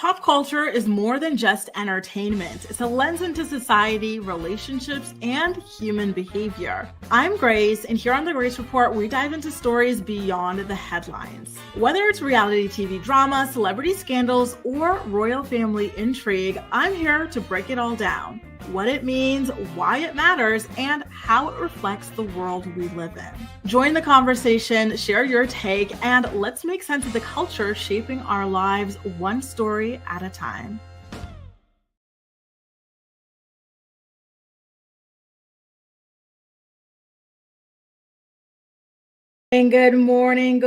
Pop culture is more than just entertainment. It's a lens into society, relationships, and human behavior. I'm Grace, and here on the Grace Report, we dive into stories beyond the headlines. Whether it's reality TV drama, celebrity scandals, or royal family intrigue, I'm here to break it all down. What it means, why it matters, and how it reflects the world we live in. Join the conversation, share your take, and let's make sense of the culture shaping our lives one story at a time. And good morning,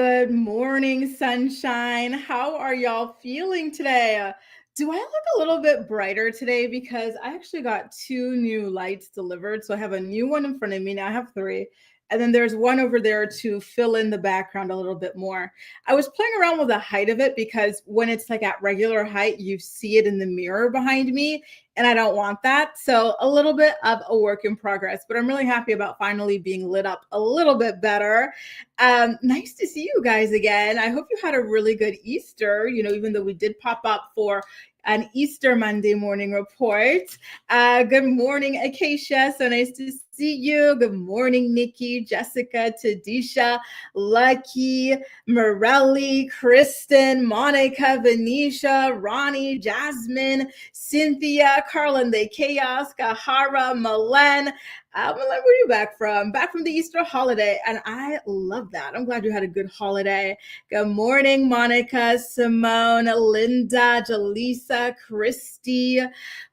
sunshine. How are y'all feeling today? Do I look a little bit brighter today? Because I actually got two new lights delivered. So I have a new one in front of me. Now I have three. And then there's one over there to fill in the background a little bit more. I was playing around with the height of it because when it's like at regular height, you see it in the mirror behind me. And I don't want that. So a little bit of a work in progress, but I'm really happy about finally being lit up a little bit better. Nice to see you guys again. I hope you had a really good Easter, even though we did pop up for an Easter Monday morning report. Good morning, Acacia. So nice to see you. Good morning, Nikki, Jessica, Tadisha, Lucky, Morelli, Kristen, Monica, Venetia, Ronnie, Jasmine, Cynthia, Carlin, the Chaos, Kahara, Malen. Malen, where are you back from? Back from the Easter holiday. And I love that. I'm glad you had a good holiday. Good morning, Monica, Simone, Linda, Jaleesa, Christy.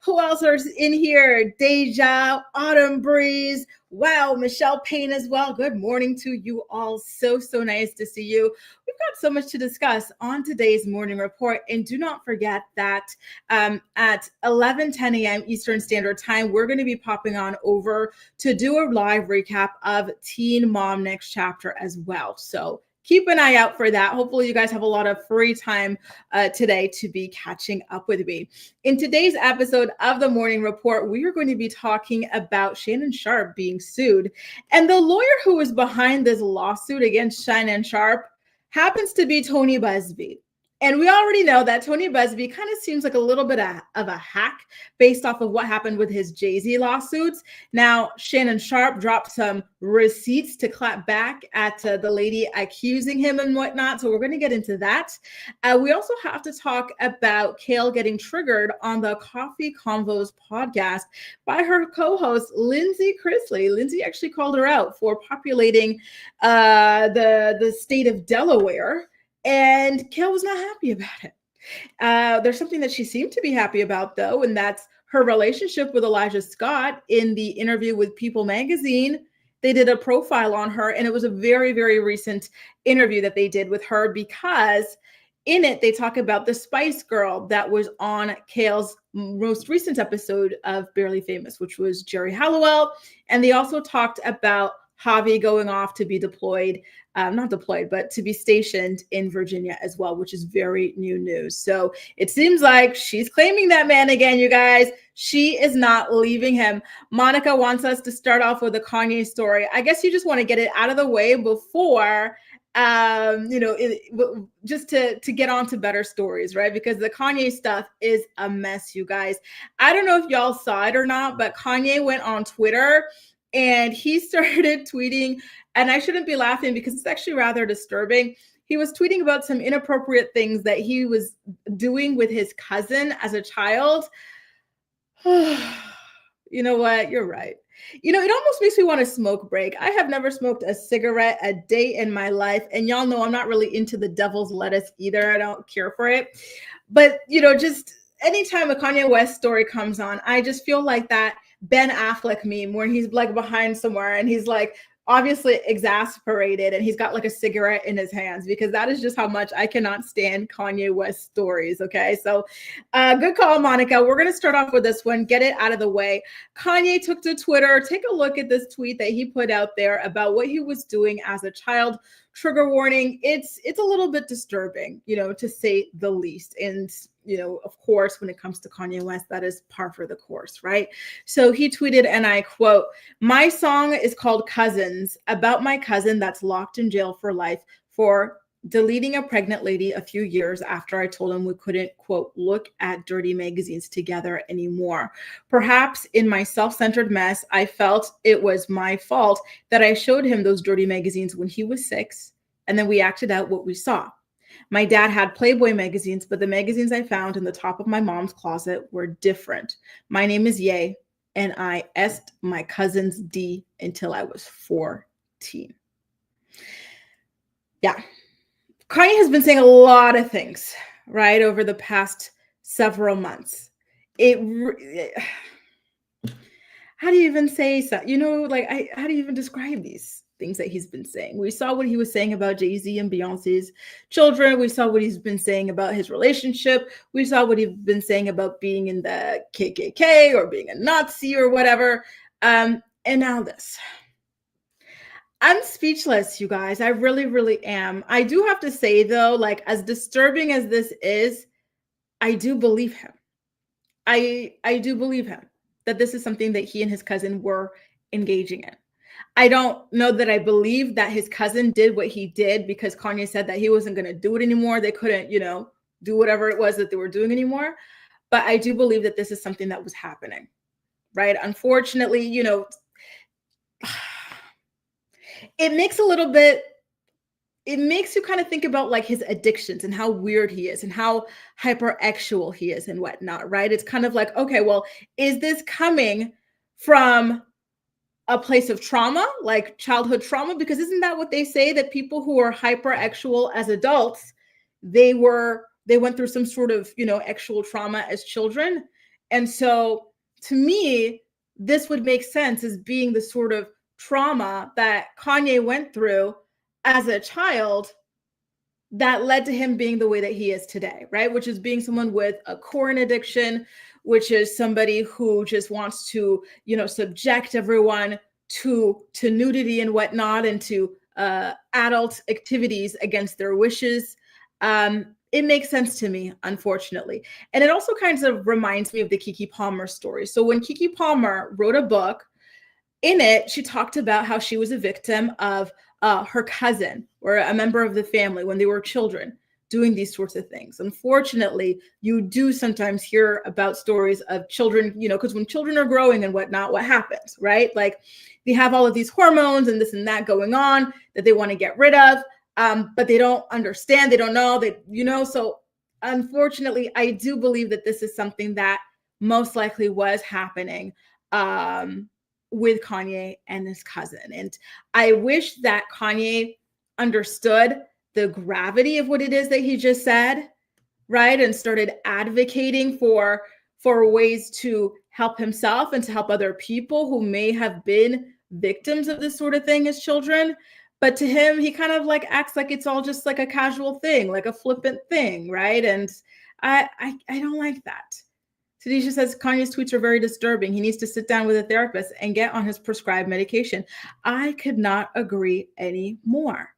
Who else is in here? Deja, Autumn Breeze. Wow, Michelle Payne as well. Good morning to you all. So nice to see you. We've got so much to discuss on today's morning report. And do not forget that at 11:10 a.m. Eastern Standard Time, we're going to be popping on over to do a live recap of Teen Mom Next Chapter as well. So keep an eye out for that. Hopefully you guys have a lot of free time today to be catching up with me. In today's episode of the Morning Report, we are going to be talking about Shannon Sharpe being sued. And the lawyer who is behind this lawsuit against Shannon Sharpe happens to be Tony Busby. And we already know that Tony Busby kind of seems like a little bit of a hack based off of what happened with his Jay-Z lawsuits. Now, Shannon Sharpe dropped some receipts to clap back at the lady accusing him and whatnot. So we're going to get into that. We also have to talk about Kail getting triggered on the Coffee Convos podcast by her co-host, Lindsie Chrisley. Lindsie actually called her out for populating the state of Delaware. And Kail was not happy about it. There's something that she seemed to be happy about, though, and that's her relationship with Elijah Scott. In the interview with People magazine, they did a profile on her, and it was a very, very recent interview that they did with her because in it, they talk about the Spice Girl that was on Kail's most recent episode of Barely Famous, which was Jerry Halliwell. And they also talked about Javi going off to be to be stationed in Virginia as well, which is very new news. So it seems like she's claiming that man again, you guys. She is not leaving him. Monica wants us to start off with a Kanye story. I guess you just want to get it out of the way before, just to get on to better stories, right? Because the Kanye stuff is a mess, you guys. I don't know if y'all saw it or not, but Kanye went on Twitter and he started tweeting, and I shouldn't be laughing because it's actually rather disturbing. He was tweeting about some inappropriate things that he was doing with his cousin as a child. You know what? You're right. It almost makes me want to smoke break. I have never smoked a cigarette a day in my life. And y'all know I'm not really into the devil's lettuce either. I don't care for it. But, just anytime a Kanye West story comes on, I just feel like that Ben Affleck meme where he's like behind somewhere and he's like obviously exasperated and he's got like a cigarette in his hands, because that is just how much I cannot stand Kanye West stories. Okay. So good call, Monica. We're going to start off with this one, get it out of the way. Kanye took to Twitter. Take a look at this tweet that he put out there about what he was doing as a child. Trigger warning. It's a little bit disturbing, to say the least. And of course, when it comes to Kanye West, that is par for the course, right? So he tweeted, and I quote, "My song is called Cousins, about my cousin that's locked in jail for life for deleting a pregnant lady a few years after I told him we couldn't, quote, look at dirty magazines together anymore. Perhaps in my self-centered mess, I felt it was my fault that I showed him those dirty magazines when he was 6, and then we acted out what we saw. My dad had Playboy magazines, but the magazines I found in the top of my mom's closet were different. My name is Ye, and I est my cousin's D until I was 14. Yeah. Kanye has been saying a lot of things, right, over the past several months. How do you even say so? How do you even describe these things that he's been saying? We saw what he was saying about Jay-Z and Beyonce's children. We saw what he's been saying about his relationship. We saw what he's been saying about being in the KKK or being a Nazi or whatever. And now this. I'm speechless, you guys. I really, really am. I do have to say, though, like, as disturbing as this is, I do believe him. I do believe him that this is something that he and his cousin were engaging in. I don't know that I believe that his cousin did what he did because Kanye said that he wasn't going to do it anymore. They couldn't, do whatever it was that they were doing anymore. But I do believe that this is something that was happening, right? Unfortunately, it makes you kind of think about like his addictions and how weird he is and how hyperactual he is and whatnot, right? It's kind of like, okay, well, is this coming from a place of trauma, like childhood trauma? Because isn't that what they say, that people who are hyperactual as adults, they went through some sort of, actual trauma as children? And so to me, this would make sense as being the sort of trauma that Kanye went through as a child that led to him being the way that he is today, right? Which is being someone with a corn addiction, which is somebody who just wants to, subject everyone to nudity and whatnot and to adult activities against their wishes. It makes sense to me, unfortunately. And it also kind of reminds me of the Keke Palmer story. So when Keke Palmer wrote a book, in it, she talked about how she was a victim of her cousin or a member of the family when they were children doing these sorts of things. Unfortunately, you do sometimes hear about stories of children, because when children are growing and whatnot, what happens, right? Like they have all of these hormones and this and that going on that they want to get rid of, but they don't understand, they don't know, so unfortunately, I do believe that this is something that most likely was happening with Kanye and his cousin. And I wish that Kanye understood the gravity of what it is that he just said, right? And started advocating for ways to help himself and to help other people who may have been victims of this sort of thing as children. But to him, he kind of like acts like it's all just like a casual thing, like a flippant thing, right? And I don't like that. Tanisha says Kanye's tweets are very disturbing. He needs to sit down with a therapist and get on his prescribed medication. I could not agree any more.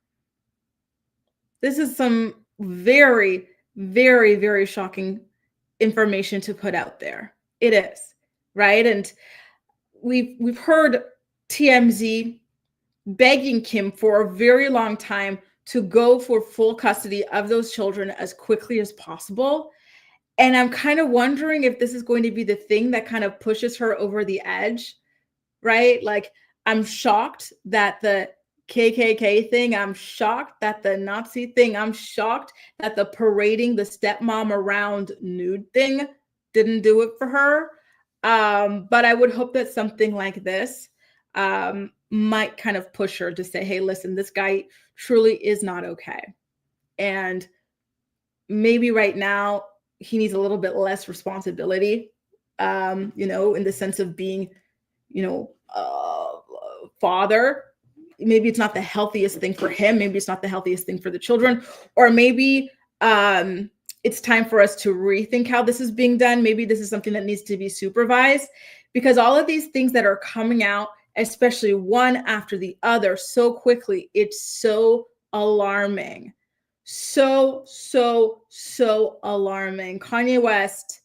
This is some very, very, very shocking information to put out there. It is, right? And we've heard TMZ begging Kim for a very long time to go for full custody of those children as quickly as possible. And I'm kind of wondering if this is going to be the thing that kind of pushes her over the edge, right? Like, I'm shocked that the KKK thing, I'm shocked that the Nazi thing, I'm shocked that the parading the stepmom around nude thing didn't do it for her. But I would hope that something like this might kind of push her to say, hey, listen, this guy truly is not okay. And maybe right now, he needs a little bit less responsibility, in the sense of being, father. Maybe it's not the healthiest thing for him. Maybe it's not the healthiest thing for the children, or maybe it's time for us to rethink how this is being done. Maybe this is something that needs to be supervised, because all of these things that are coming out, especially one after the other so quickly, it's so alarming. So alarming. Kanye West,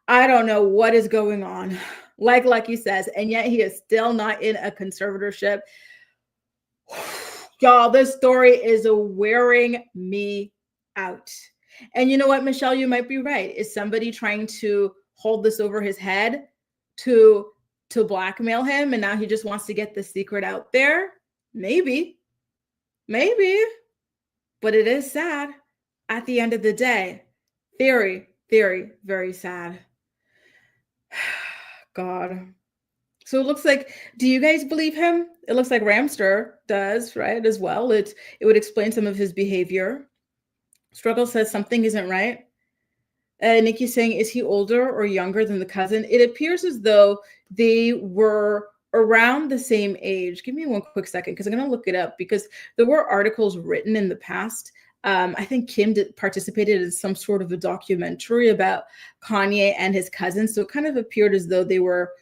I don't know what is going on, like he says, and yet he is still not in a conservatorship. Y'all, this story is wearing me out. And you know what, Michelle, you might be right. Is somebody trying to hold this over his head to to blackmail him, and now he just wants to get the secret out there? Maybe. Maybe. But it is sad at the end of the day. Very, very, very sad. God. So it looks like, do you guys believe him? It looks like Ramster does, right, as well. It would explain some of his behavior. Struggle says something isn't right. Nikki's saying, is he older or younger than the cousin? It appears as though they were around the same age. Give me one quick second because I'm going to look it up, because there were articles written in the past. I think Kim participated in some sort of a documentary about Kanye and his cousin. So it kind of appeared as though they were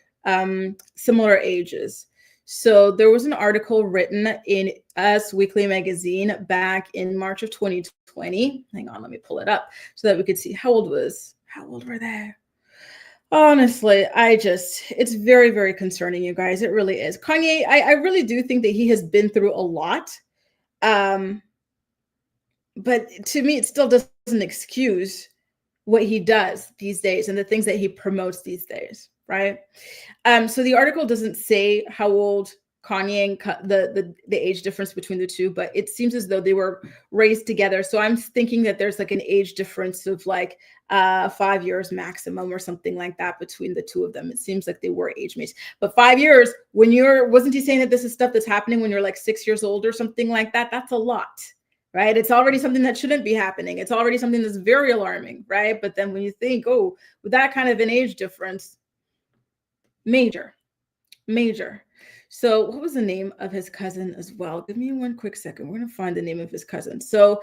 similar ages. So there was an article written in Us Weekly magazine back in March of 2020. Hang on, let me pull it up so that we could see how old were they? Honestly, it's very, very concerning, you guys. It really is. Kanye, I really do think that he has been through a lot. But to me, it still doesn't excuse what he does these days and the things that he promotes these days, right? So the article doesn't say how old Kanye and the age difference between the two, but it seems as though they were raised together. So I'm thinking that there's like an age difference of like 5 years maximum or something like that between the two of them. It seems like they were age mates, but 5 years wasn't he saying that this is stuff that's happening when you're like 6 years old or something like that? That's a lot, right? It's already something that shouldn't be happening. It's already something that's very alarming, right? But then when you think, oh, with that kind of an age difference, major. So what was the name of his cousin as well? Give me one quick second. We're going to find the name of his cousin. So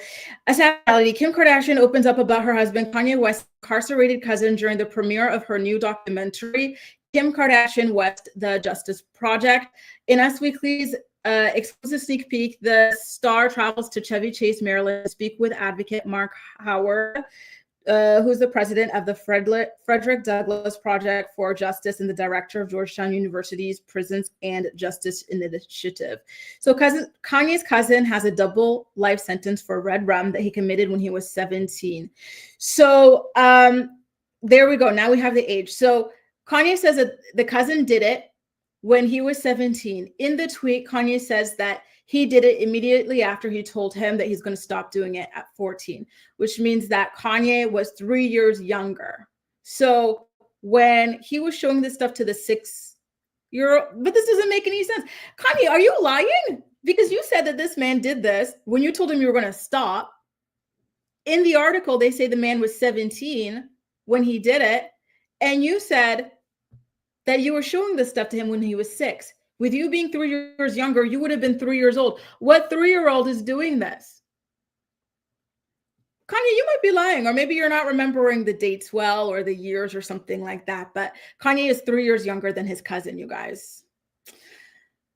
a sad reality, Kim Kardashian opens up about her husband, Kanye West's incarcerated cousin, during the premiere of her new documentary, Kim Kardashian West, The Justice Project. In Us Weekly's exclusive sneak peek, the star travels to Chevy Chase, Maryland, to speak with advocate Mark Howard, who's the president of the Frederick Douglass Project for Justice and the director of Georgetown University's Prisons and Justice Initiative. So Kanye's cousin has a double life sentence for red rum that he committed when he was 17. So there we go. Now we have the age. So Kanye says that the cousin did it when he was 17. In the tweet, Kanye says that he did it immediately after he told him that he's going to stop doing it at 14, which means that Kanye was 3 years younger. So when he was showing this stuff to the 6-year-old, but this doesn't make any sense. Kanye, are you lying? Because you said that this man did this when you told him you were going to stop. In the article, they say the man was 17 when he did it. And you said that you were showing this stuff to him when he was 6. With you being 3 years younger, you would have been 3 years old. What 3-year-old is doing this? Kanye, you might be lying, or maybe you're not remembering the dates well or the years or something like that. But Kanye is 3 years younger than his cousin, you guys.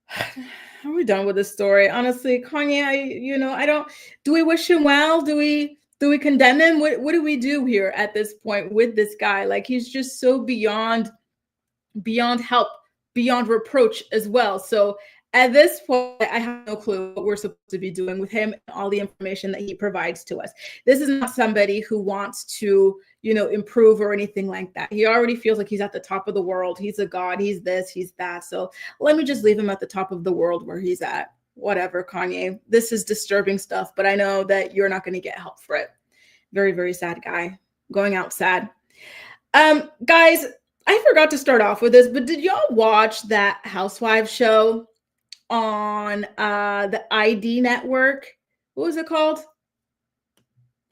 Are we done with this story? Honestly, Kanye, I don't, do we wish him well? Do we condemn him? What do we do here at this point with this guy? Like, he's just so beyond help, beyond reproach as well. So at this point, I have no clue what we're supposed to be doing with him and all the information that he provides to us. This is not somebody who wants to, improve or anything like that. He already feels like he's at the top of the world. He's a god. He's this, he's that. So let me just leave him at the top of the world where he's at. Whatever, Kanye. This is disturbing stuff, but I know that you're not going to get help for it. Very, very sad guy. Going out sad. Guys, I forgot to start off with this, but did y'all watch that Housewives show on the ID network? What was it called?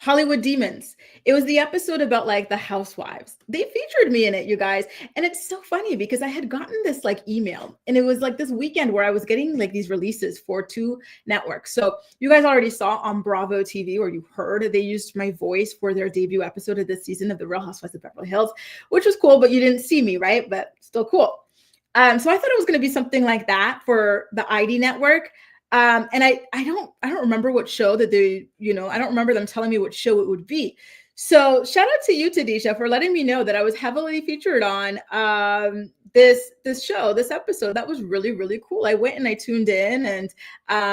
Hollywood Demons. It was the episode about like the housewives. They featured me in it, you guys. And it's so funny because I had gotten this like email, and it was like this weekend where I was getting like these releases for 2 networks. So you guys already saw on Bravo TV, or you heard, they used my voice for their debut episode of this season of The Real Housewives of Beverly Hills, which was cool, but you didn't see me, right? But still cool. So I thought it was going to be something like that for the ID network. And I don't remember what show that they, I don't remember them telling me what show it would be. So shout out to you, Tadisha, for letting me know that I was heavily featured on this episode that was really, really cool. I went and I tuned in, and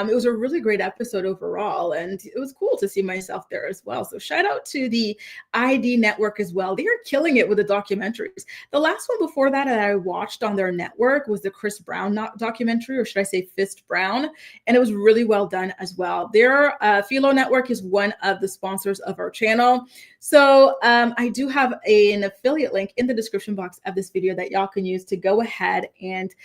it was a really great episode overall, and it was cool to see myself there as well. So shout out to the ID network as well. They are killing it with the documentaries. The last one before that I watched on their network was the Chris Brown documentary, or should I say Fist Brown, and it was really well done as well. Their Philo Network is one of the sponsors of our channel. So I do have an affiliate link in the description box of this video that y'all can use to go ahead and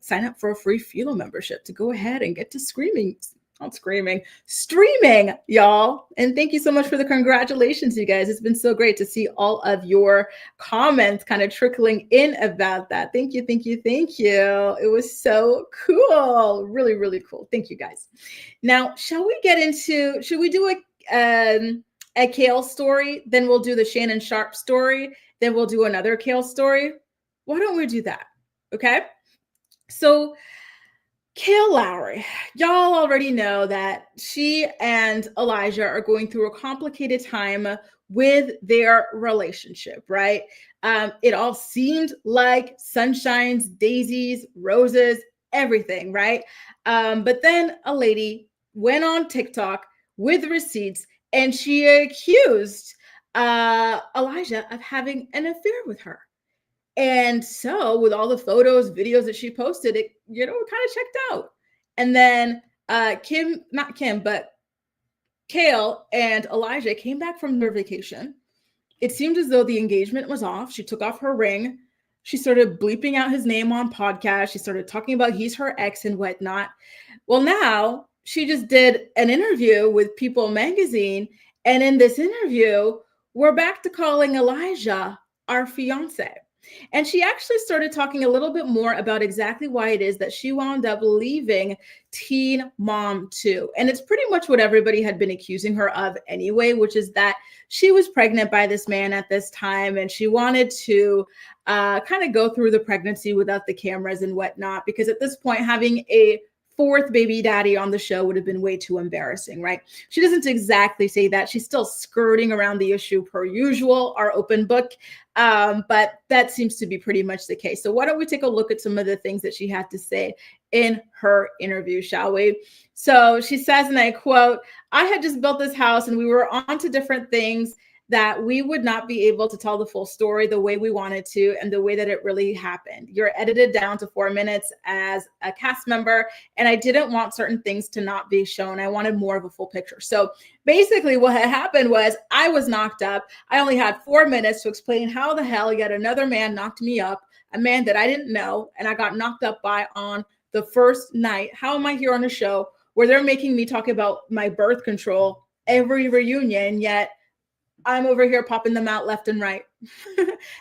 sign up for a free Philo membership to go ahead and get to streaming, y'all. And thank you so much for the congratulations, you guys. It's been so great to see all of your comments kind of trickling in about that. Thank you, thank you, thank you. It was so cool. Really, really cool. Thank you, guys. Now, should we do a Kail story? Then we'll do the Shannon Sharpe story. Then we'll do another Kail story. Why don't we do that? Okay. So Kail Lowry, y'all already know that she and Elijah are going through a complicated time with their relationship, right? It all seemed like sunshines, daisies, roses, everything, right? But then a lady went on TikTok with receipts, and she accused Elijah of having an affair with her. And so with all the photos, videos that she posted, it, kind of checked out. And then Kail and Elijah came back from their vacation. It seemed as though the engagement was off. She took off her ring. She started bleeping out his name on podcasts. She started talking about he's her ex and whatnot. Well, now she just did an interview with People magazine. And in this interview, we're back to calling Elijah our fiance. And she actually started talking a little bit more about exactly why it is that she wound up leaving Teen Mom 2. And it's pretty much what everybody had been accusing her of anyway, which is that she was pregnant by this man at this time, and she wanted to kind of go through the pregnancy without the cameras and whatnot, because at this point, having a fourth baby daddy on the show would have been way too embarrassing, right? She doesn't exactly say that. She's still skirting around the issue per usual, our open book. But that seems to be pretty much the case. So why don't we take a look at some of the things that she had to say in her interview, shall we? So she says, and I quote, "I had just built this house and we were on to different things that we would not be able to tell the full story the way we wanted to and the way that it really happened. You're edited down to 4 minutes as a cast member, and I didn't want certain things to not be shown. I wanted more of a full picture." So basically what had happened was I was knocked up. I only had 4 minutes to explain how the hell yet another man knocked me up, a man that I didn't know, and I got knocked up by on the first night. How am I here on a show where they're making me talk about my birth control every reunion, yet I'm over here popping them out left and right?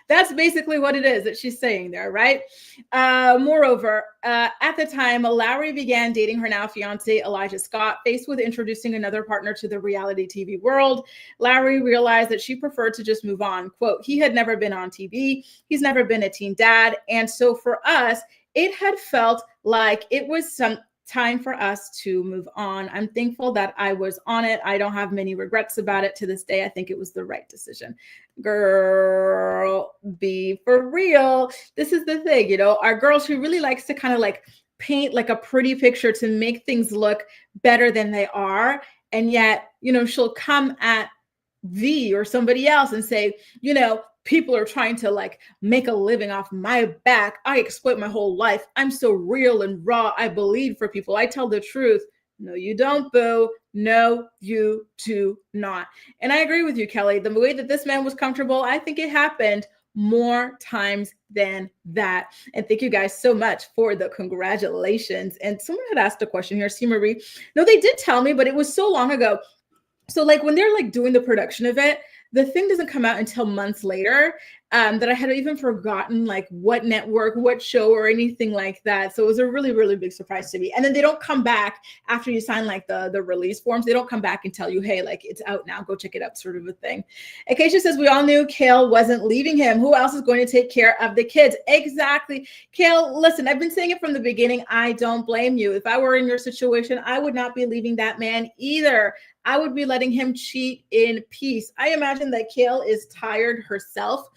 That's basically what it is that she's saying there, right? Moreover, at the time, Lowry began dating her now fiance, Elijah Scott. Faced with introducing another partner to the reality TV world, Lowry realized that she preferred to just move on. Quote, "He had never been on TV. He's never been a teen dad. And so for us, it had felt like it was some time for us to move on. I'm thankful that I was on it. I don't have many regrets about it to this day. I think it was the right decision." Girl, be for real. This is the thing, our girl, she really likes to kind of like paint like a pretty picture to make things look better than they are. And yet, she'll come at V or somebody else and say, people are trying to like make a living off my back. I exploit my whole life. I'm so real and raw. I bleed for people. I tell the truth. No, you don't, boo. No, you do not. And I agree with you, Kelly. The way that this man was comfortable, I think it happened more times than that. And thank you guys so much for the congratulations. And someone had asked a question here, C. Marie. No, they did tell me, but it was so long ago. So like when they're like doing the production of it, the thing doesn't come out until months later, that I had even forgotten like what network, what show or anything like that. So it was a really, really big surprise to me. And then they don't come back after you sign like the release forms. They don't come back and tell you, hey, like it's out now, go check it out, sort of a thing. Acacia says, "We all knew Kail wasn't leaving him. Who else is going to take care of the kids?" Exactly. Kail, listen, I've been saying it from the beginning. I don't blame you. If I were in your situation, I would not be leaving that man either. I would be letting him cheat in peace. I imagine that Kail is tired herself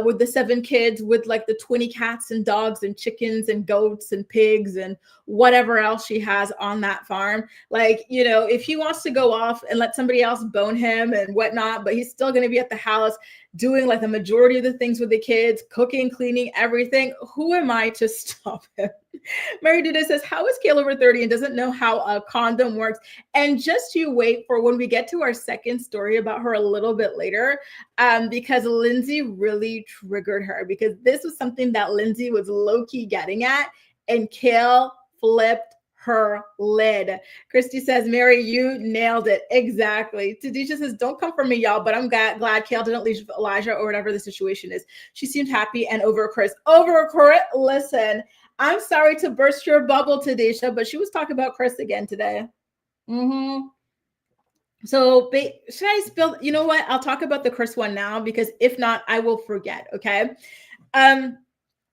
with the 7 kids, with like the 20 cats and dogs and chickens and goats and pigs and whatever else she has on that farm. Like, if he wants to go off and let somebody else bone him and whatnot, but he's still going to be at the house doing like the majority of the things with the kids, cooking, cleaning, everything. Who am I to stop him? Mary Duda says, how is Kail over 30 and doesn't know how a condom works? And just you wait for when we get to our second story about her a little bit later, because Lindsie really triggered her, because this was something that Lindsie was low-key getting at, and Kail flipped her lid. Christy says, Mary, you nailed it. Exactly. Tadisha says, don't come for me, y'all, but I'm glad Kail didn't leave Elijah or whatever the situation is. She seemed happy and over Chris. Over Chris, listen, I'm sorry to burst your bubble, Tadisha, but she was talking about Chris again today. So should I spill? You know what? I'll talk about the Chris one now, because if not, I will forget. Okay.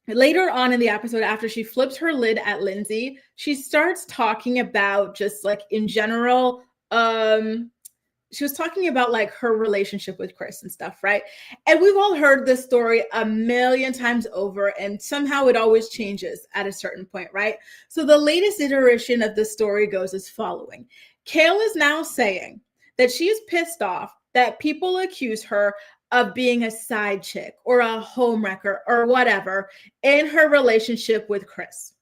Later on in the episode, after she flips her lid at Lindsie, she starts talking about just like in general, she was talking about like her relationship with Chris and stuff, right? And we've all heard this story a million times over, and somehow it always changes at a certain point, right? So the latest iteration of the story goes as following. Kail is now saying that she is pissed off that people accuse her of being a side chick or a homewrecker or whatever in her relationship with Chris.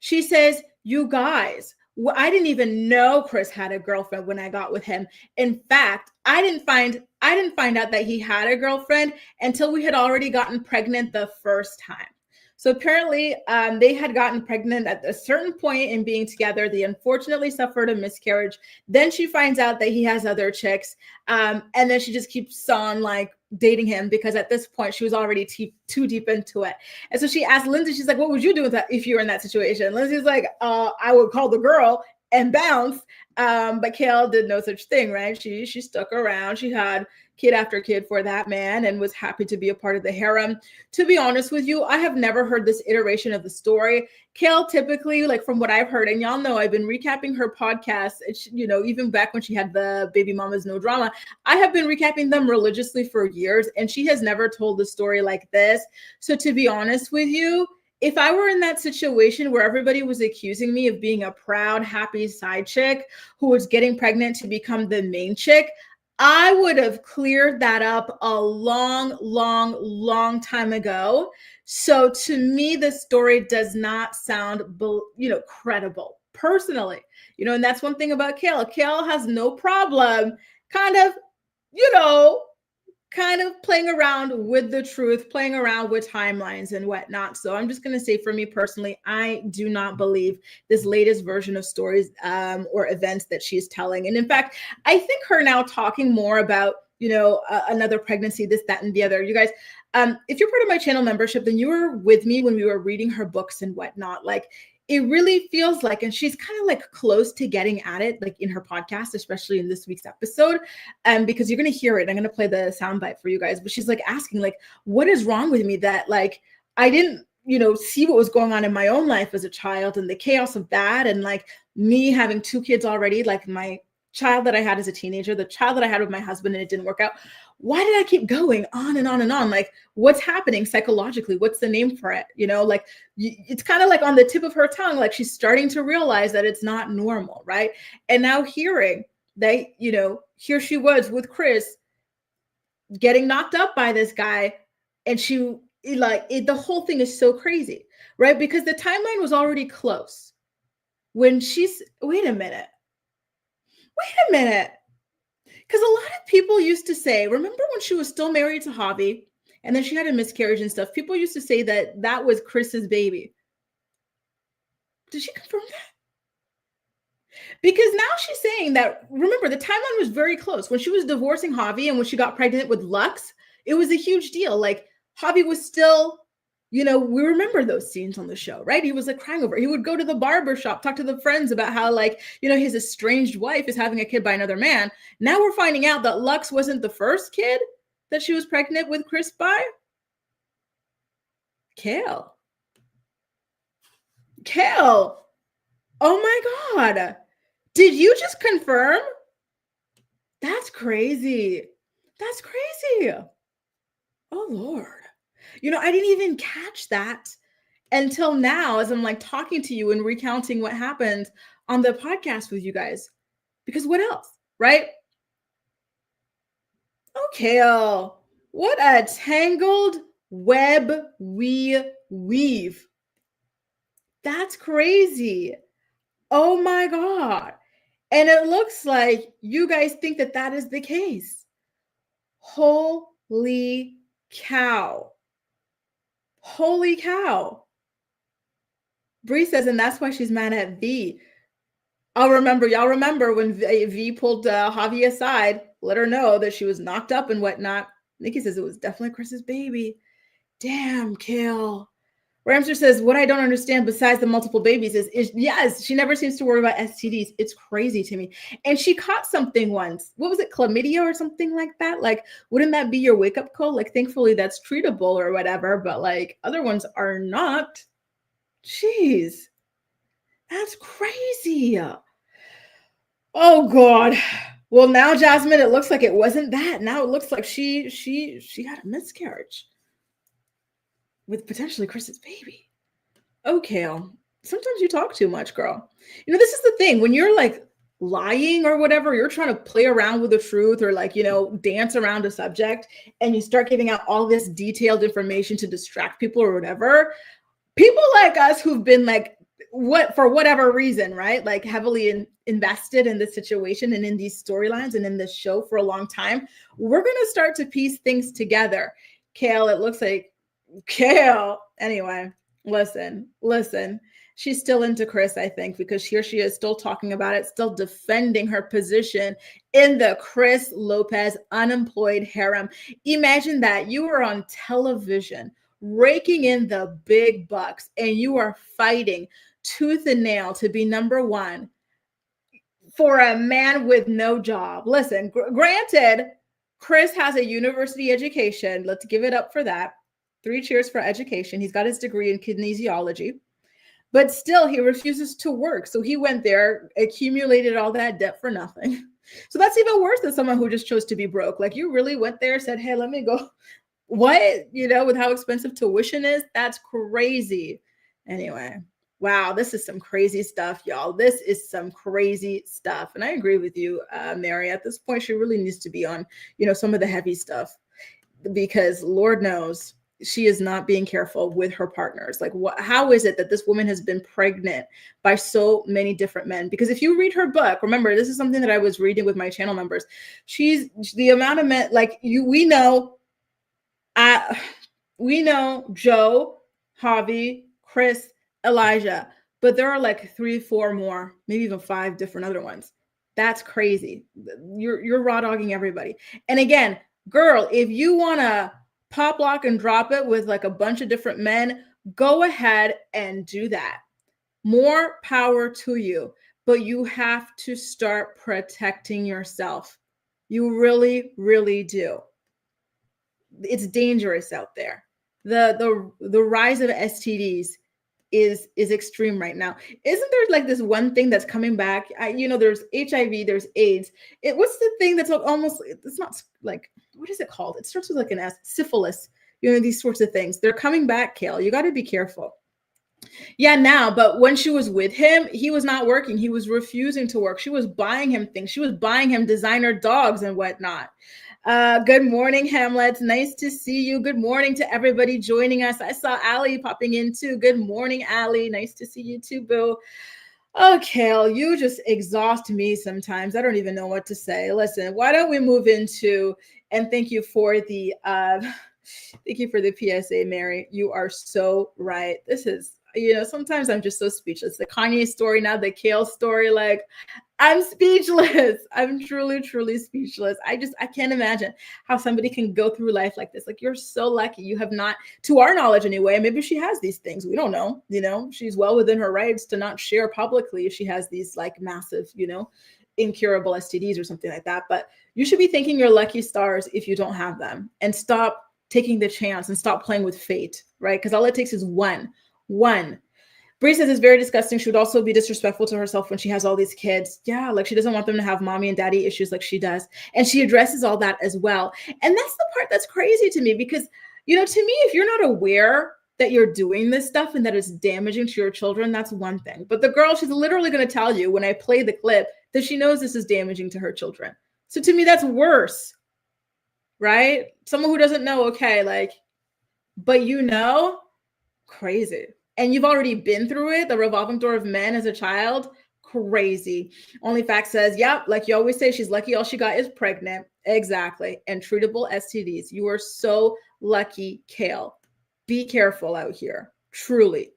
She says, you guys, I didn't even know Chris had a girlfriend when I got with him. In fact, I didn't find out that he had a girlfriend until we had already gotten pregnant the first time. So apparently they had gotten pregnant at a certain point in being together. They unfortunately suffered a miscarriage. Then she finds out that he has other chicks. And then she just keeps on like dating him, because at this point she was already too deep into it. And so she asked Lindsie, she's like, what would you do with that if you were in that situation? Lindsay's like, I would call the girl and bounce. But Kail did no such thing, right? She stuck around. She had kid after kid for that man and was happy to be a part of the harem. To be honest with you, I have never heard this iteration of the story. Kail typically, like from what I've heard, and y'all know I've been recapping her podcast, even back when she had the Baby Mamas No Drama, I have been recapping them religiously for years, and she has never told the story like this. So to be honest with you, if I were in that situation where everybody was accusing me of being a proud, happy side chick who was getting pregnant to become the main chick, I would have cleared that up a long, long, long time ago. So to me, the story does not sound, credible personally, and that's one thing about Kail. Kail has no problem kind of playing around with the truth, playing around with timelines and whatnot. So I'm just going to say, for me personally, I do not believe this latest version of stories or events that she's telling. And in fact, I think her now talking more about, another pregnancy, this, that, and the other. You guys, if you're part of my channel membership, then you were with me when we were reading her books and whatnot. Like, it really feels like, and she's kind of like close to getting at it, like in her podcast, especially in this week's episode, because you're going to hear it. I'm going to play the soundbite for you guys, but she's like asking, like, what is wrong with me that like, I didn't, see what was going on in my own life as a child and the chaos of that. And like me having 2 kids already, like my child that I had as a teenager, the child that I had with my husband, and it didn't work out. Why did I keep going on and on and on? Like, what's happening psychologically? What's the name for it? Like it's kind of like on the tip of her tongue, like she's starting to realize that it's not normal, right? And now hearing that, here she was with Chris getting knocked up by this guy, and the whole thing is so crazy, right? Because the timeline was already close when wait a minute. Because a lot of people used to say, remember when she was still married to Javi and then she had a miscarriage and stuff, people used to say that that was Chris's baby. Did she confirm that? Because now she's saying that, remember, the timeline was very close. When she was divorcing Javi and when she got pregnant with Lux, it was a huge deal. Like, Javi was still, we remember those scenes on the show, right? He was like crying over it. He would go to the barber shop, talk to the friends about how, like, his estranged wife is having a kid by another man. Now we're finding out that Lux wasn't the first kid that she was pregnant with Chris by. Kail. Oh my God. Did you just confirm? That's crazy. Oh, Lord. I didn't even catch that until now as I'm like talking to you and recounting what happened on the podcast with you guys. Because what else, right? Okay, what a tangled web we weave. That's crazy. Oh my God. And it looks like you guys think that that is the case. Holy cow. Holy cow. Bree says, and that's why she's mad at V. Y'all remember when V pulled Javi aside, let her know that she was knocked up and whatnot. Nikki says it was definitely Chris's baby. Damn, Kail. Ramster says, what I don't understand besides the multiple babies is yes, she never seems to worry about STDs. It's crazy to me. And she caught something once. What was it, chlamydia or something like that? Like, wouldn't that be your wake-up call? Like, thankfully that's treatable or whatever, but like other ones are not. Jeez, that's crazy. Oh God. Well, now Jasmine, it looks like it wasn't that. Now it looks like she had a miscarriage with potentially Chris's baby. Okay, sometimes you talk too much, girl. This is the thing. When you're like lying or whatever, you're trying to play around with the truth or like, dance around a subject and you start giving out all this detailed information to distract people or whatever. People like us who've been like, for whatever reason, right? Like heavily invested in this situation and in these storylines and in this show for a long time, we're going to start to piece things together. Kail, it looks like Kail. Anyway, listen. She's still into Chris, I think, because here she is still talking about it, still defending her position in the Chris Lopez unemployed harem. Imagine that you were on television raking in the big bucks and you are fighting tooth and nail to be number one for a man with no job. Listen, granted, Chris has a university education. Let's give it up for that. 3 cheers for education. He's got his degree in kinesiology, but still he refuses to work. So he went there, accumulated all that debt for nothing. So that's even worse than someone who just chose to be broke. Like you really went there, said, hey, let me go. What, with how expensive tuition is, that's crazy. Anyway, wow, this is some crazy stuff, y'all. This is some crazy stuff. And I agree with you, Mary. At this point, she really needs to be on, some of the heavy stuff because Lord knows she is not being careful with her partners. Like, how is it that this woman has been pregnant by so many different men? Because if you read her book, remember, this is something that I was reading with my channel members. She's the amount of men, like we know Joe, Javi, Chris, Elijah, but there are like 3, 4 more, maybe even 5 different other ones. That's crazy. You're raw dogging everybody. And again, girl, if you want to pop, lock, and drop it with like a bunch of different men, go ahead and do that. More power to you, but you have to start protecting yourself. You really, really do. It's dangerous out there. The rise of STDs is extreme right now. Isn't there like this one thing that's coming back? There's HIV, there's AIDS. What's the thing that's almost, it's not like, what is it called? It starts with like an S, syphilis, these sorts of things. They're coming back, Kail. You got to be careful. Yeah, now, but when she was with him, he was not working. He was refusing to work. She was buying him things. She was buying him designer dogs and whatnot. Good morning, Hamlets. Nice to see you. Good morning to everybody joining us. I saw Allie popping in too. Good morning, Allie. Nice to see you too, boo. Oh, Kail, you just exhaust me sometimes. I don't even know what to say. Listen, why don't we move into, and thank you for the PSA, Mary. You are so right. This is, sometimes I'm just so speechless. The Kanye story, now the Kail story, like I'm speechless. I'm truly, truly speechless. I can't imagine how somebody can go through life like this. Like you're so lucky. You have not, to our knowledge anyway, maybe she has these things. We don't know, she's well within her rights to not share publicly if she has these like massive, incurable STDs or something like that. But you should be thanking your lucky stars if you don't have them and stop taking the chance and stop playing with fate, right? Because all it takes is one. Bree says it's very disgusting. She would also be disrespectful to herself when she has all these kids. Yeah, like she doesn't want them to have mommy and daddy issues like she does. And she addresses all that as well. And that's the part that's crazy to me because, To me, if you're not aware that you're doing this stuff and that it's damaging to your children, that's one thing. But the girl, she's literally going to tell you when I play the clip that she knows this is damaging to her children. So to me, that's worse, right? Someone who doesn't know, okay, like, but crazy. And you've already been through it, the revolving door of men as a child, crazy. Only Fact says, yep, like you always say, she's lucky all she got is pregnant. Exactly. And treatable STDs. You are so lucky, Kail. Be careful out here, truly.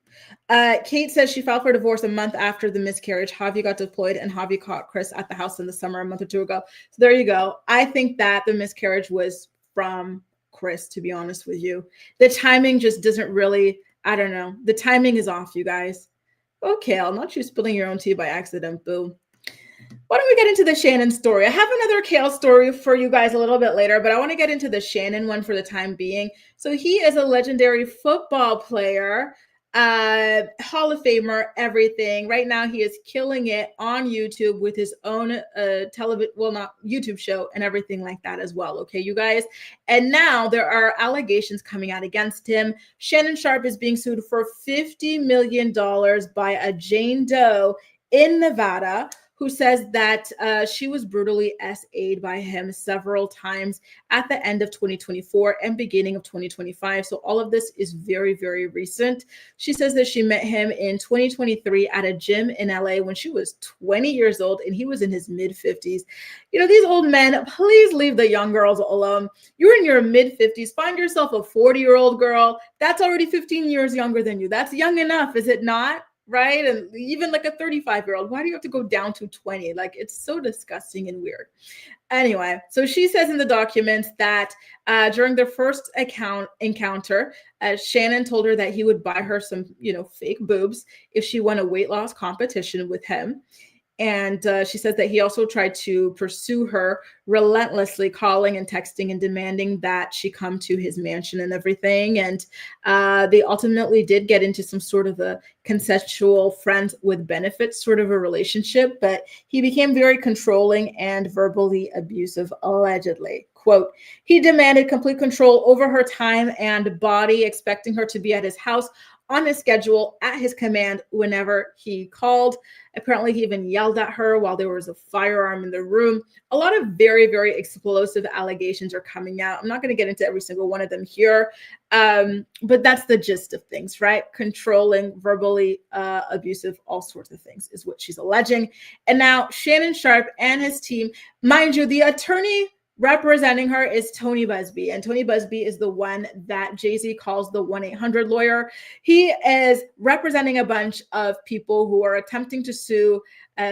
Kate says she filed for divorce a month after the miscarriage. Javi got deployed and Javi caught Chris at the house in the summer a month or two ago. So there you go. I think that the miscarriage was from Chris, to be honest with you. The timing just doesn't really, I don't know. The timing is off, you guys. Okay, Kail, not you spilling your own tea by accident, boo. Why don't we get into the Shannon story? I have another Kail story for you guys a little bit later, but I want to get into the Shannon one for the time being. So he is a legendary football player, Hall of Famer, everything. Right now, he is killing it on YouTube with his own not YouTube show and everything like that as well. Okay, you guys. And now there are allegations coming out against him. Shannon Sharpe is being sued for $50 million by a Jane Doe in Nevada, who says that she was brutally SA'd by him several times at the end of 2024 and beginning of 2025. So all of this is very, very recent. She says that she met him in 2023 at a gym in LA when she was 20 years old and he was in his mid-50s. These old men, please leave the young girls alone. You're in your mid-50s. Find yourself a 40-year-old girl. That's already 15 years younger than you. That's young enough, is it not? Right? And even like a 35-year-old, why do you have to go down to 20? Like, it's so disgusting and weird. Anyway, so she says in the documents that during their first encounter, Shannon told her that he would buy her some, fake boobs if she won a weight loss competition with him. And she says that he also tried to pursue her relentlessly, calling and texting and demanding that she come to his mansion and everything. And they ultimately did get into some sort of a consensual friends with benefits sort of a relationship. But he became very controlling and verbally abusive, allegedly. Quote, he demanded complete control over her time and body, expecting her to be at his house on his schedule at his command whenever he called. Apparently, he even yelled at her while there was a firearm in the room. A lot of very, very explosive allegations are coming out. I'm not going to get into every single one of them here, but that's the gist of things, right? Controlling, verbally abusive, all sorts of things is what she's alleging. And now Shannon Sharpe and his team, mind you, the attorney representing her is Tony Busby, and Tony Busby is the one that Jay-Z calls the 1-800 lawyer. He is representing a bunch of people who are attempting to sue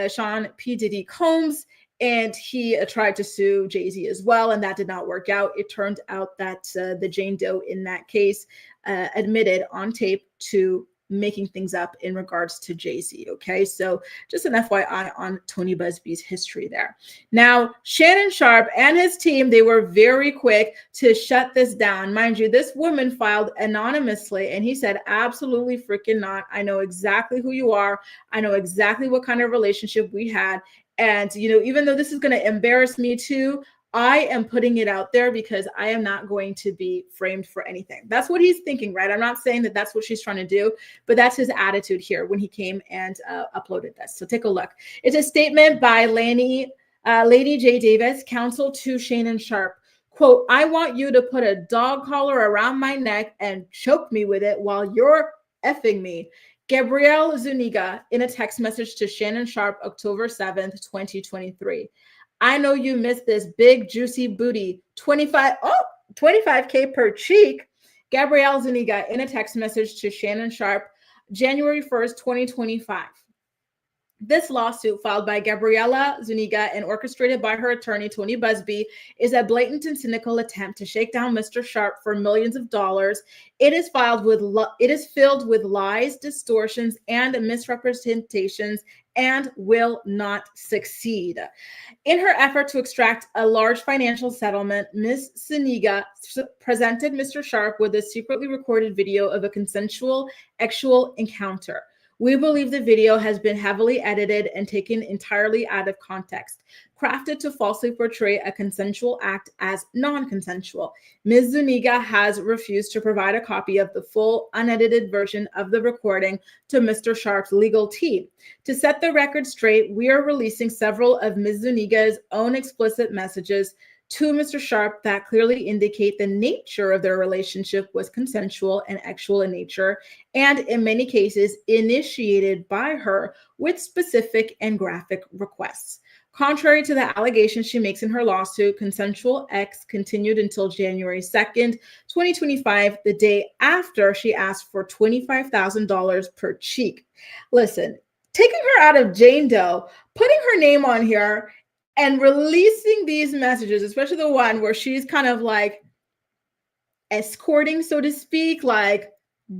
Sean P. Diddy Combs, and he tried to sue Jay-Z as well, and that did not work out. It turned out that the Jane Doe in that case admitted on tape to making things up in regards to Jay-Z. Okay, so just an FYI on Tony Busby's history there. Now, Shannon Sharpe and his team, they were very quick to shut this down. Mind you, this woman filed anonymously and he said, absolutely freaking not. I know exactly who you are. I know exactly what kind of relationship we had. And, even though this is going to embarrass me too, I am putting it out there because I am not going to be framed for anything. That's what he's thinking, right? I'm not saying that that's what she's trying to do, but that's his attitude here when he came and uploaded this. So take a look. It's a statement by Lady J. Davis, counsel to Shannon Sharpe. Quote, I want you to put a dog collar around my neck and choke me with it while you're effing me. Gabrielle Zuniga in a text message to Shannon Sharpe, October 7th, 2023. I know you missed this big juicy booty, 25K per cheek. Gabrielle Zuniga in a text message to Shannon Sharpe, January 1st, 2025. This lawsuit filed by Gabriella Zuniga and orchestrated by her attorney, Tony Busby, is a blatant and cynical attempt to shake down Mr. Sharpe for millions of dollars. It is filled with lies, distortions, and misrepresentations and will not succeed. In her effort to extract a large financial settlement, Ms. Zuniga presented Mr. Sharpe with a secretly recorded video of a consensual sexual encounter. We believe the video has been heavily edited and taken entirely out of context. crafted to falsely portray a consensual act as non-consensual. Ms. Zuniga has refused to provide a copy of the full, unedited version of the recording to Mr. Sharpe's legal team. To set the record straight, we are releasing several of Ms. Zuniga's own explicit messages to Mr. Sharpe that clearly indicate the nature of their relationship was consensual and actual in nature, and in many cases initiated by her with specific and graphic requests. Contrary to the allegations she makes in her lawsuit, consensual X continued until January 2nd, 2025, the day after she asked for $25,000 per cheek. Listen, taking her out of Jane Doe, putting her name on here, and releasing these messages, especially the one where she's kind of like escorting, so to speak, like,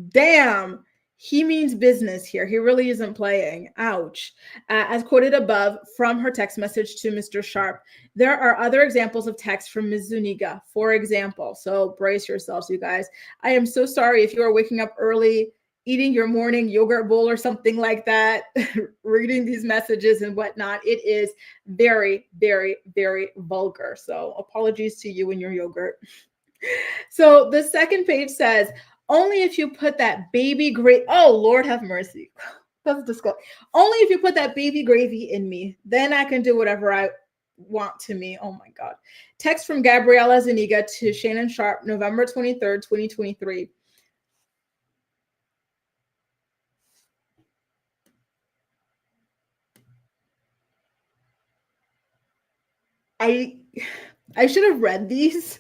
damn, he means business here. He really isn't playing. Ouch. As quoted above from her text message to Mr. Sharpe, there are other examples of text from Ms. Zuniga, for example. So brace yourselves, you guys. I am so sorry if you are waking up early, eating your morning yogurt bowl or something like that, reading these messages and whatnot. It is very, very, very vulgar. So apologies to you and your yogurt. So the second page says, only if you put that baby gravy, oh, Lord have mercy. That's disgusting. Only if you put that baby gravy in me, then I can do whatever I want to me. Oh my God. Text from Gabriella Zuniga to Shannon Sharpe, November 23rd, 2023. I should have read these.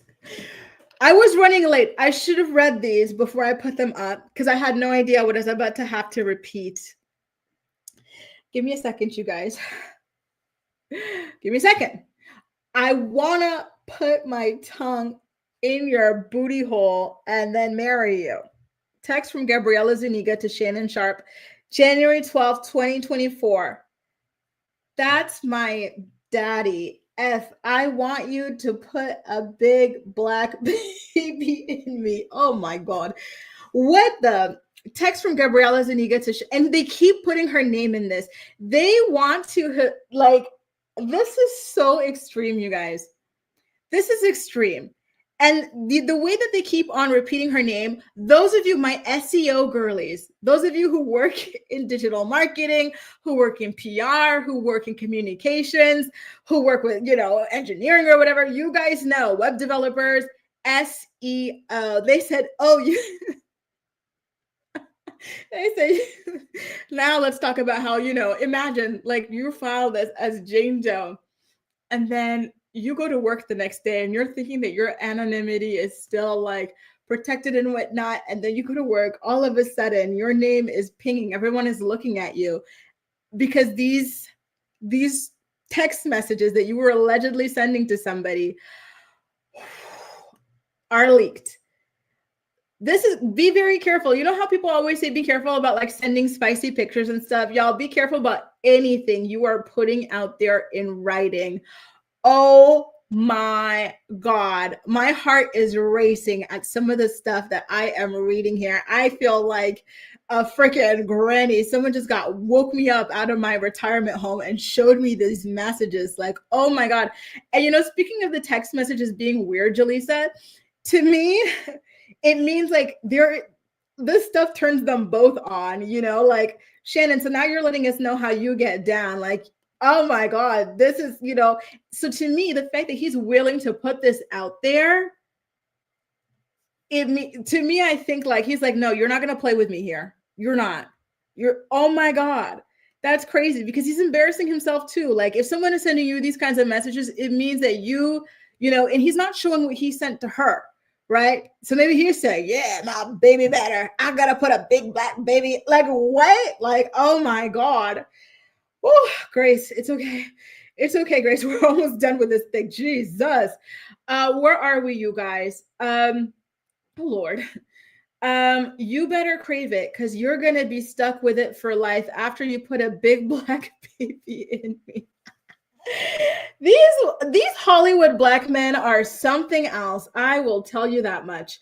I was running late. I should have read these before I put them up because I had no idea what I was about to have to repeat. Give me a second, you guys. Give me a second. I want to put my tongue in your booty hole and then marry you. Text from Gabriella Zuniga to Shannon Sharpe, January 12th, 2024. That's my daddy. F, I want you to put a big black baby in me. Oh my God. What the? Text from Gabriella Zuniga to, and they keep putting her name in this. They want to, like, this is so extreme, you guys. This is extreme. And the way that they keep on repeating her name, those of you, my SEO girlies, those of you who work in digital marketing, who work in PR, who work in communications, who work with, engineering or whatever, you guys know, web developers, SEO. They said, oh, you. They say, now let's talk about how, imagine like you file this as Jane Doe, and then you go to work the next day and you're thinking that your anonymity is still like protected and whatnot. And then you go to work, all of a sudden your name is pinging. Everyone is looking at you because these text messages that you were allegedly sending to somebody are leaked. Be very careful. You know how people always say, be careful about like sending spicy pictures and stuff. Y'all be careful about anything you are putting out there in writing. Oh my God. My heart is racing at some of the stuff that I am reading here. I feel like a freaking granny. Someone just woke me up out of my retirement home and showed me these messages. Like, oh my God. And speaking of the text messages being weird, Jaleesa, to me, it means like this stuff turns them both on, like, Shannon, so now you're letting us know how you get down. Like, oh my God, this is, so to me, the fact that he's willing to put this out there, to me, I think like, he's like, no, you're not going to play with me here. You're not. Oh my God, that's crazy because he's embarrassing himself too. Like if someone is sending you these kinds of messages, it means that and he's not showing what he sent to her. Right? So maybe he's saying, yeah, my baby better. I got to put a big black baby. Like what? Like, oh my God. Oh, Grace, it's okay. It's okay, Grace. We're almost done with this thing. Jesus. Where are we, you guys? Oh Lord. You better crave it because you're going to be stuck with it for life after you put a big black baby in me. These Hollywood black men are something else. I will tell you that much.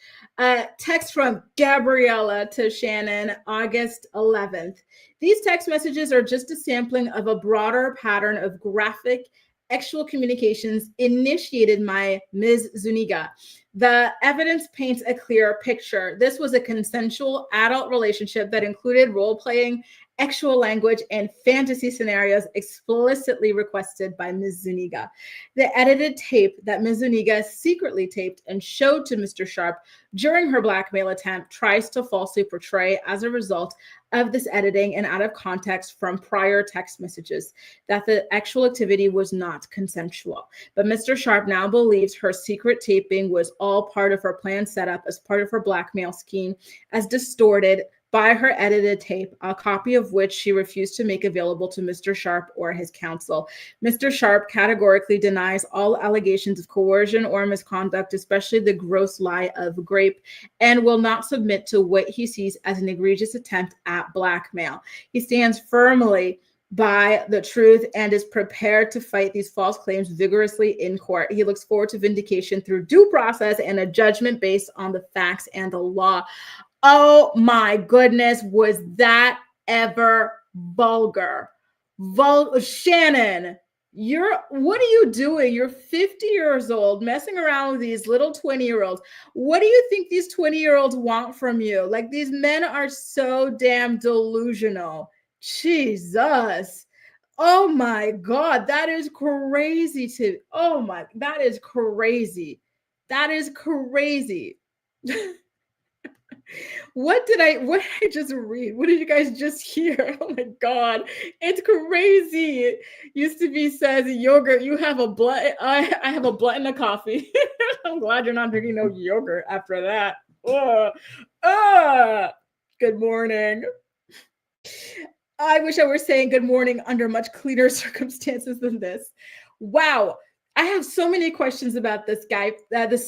Text from Gabriella to Shannon, August 11th. These text messages are just a sampling of a broader pattern of graphic actual communications initiated by Ms. Zuniga. The evidence paints a clear picture. This was a consensual adult relationship that included role playing, actual language, and fantasy scenarios explicitly requested by Ms. Zuniga. The edited tape that Ms. Zuniga secretly taped and showed to Mr. Sharpe during her blackmail attempt tries to falsely portray, as a result of this editing and out of context from prior text messages, that the actual activity was not consensual. But Mr. Sharpe now believes her secret taping was all part of her planned setup as part of her blackmail scheme, as distorted by her edited tape, a copy of which she refused to make available to Mr. Sharpe or his counsel. Mr. Sharpe categorically denies all allegations of coercion or misconduct, especially the gross lie of rape, and will not submit to what he sees as an egregious attempt at blackmail. He stands firmly by the truth and is prepared to fight these false claims vigorously in court. He looks forward to vindication through due process and a judgment based on the facts and the law. Oh my goodness, was that ever vulgar? Shannon, what are you doing? You're 50 years old, messing around with these little 20-year-olds. What do you think these 20-year-olds want from you? Like, these men are so damn delusional. Jesus. Oh my God, that is crazy that is crazy. That is crazy. What did I just read? What did you guys just hear? Oh my God, it's crazy. Used to be says yogurt. You have a blunt. I have a blunt and a coffee. I'm glad you're not drinking no yogurt after that. Good morning. I wish I were saying good morning under much cleaner circumstances than this. Wow. I have so many questions about this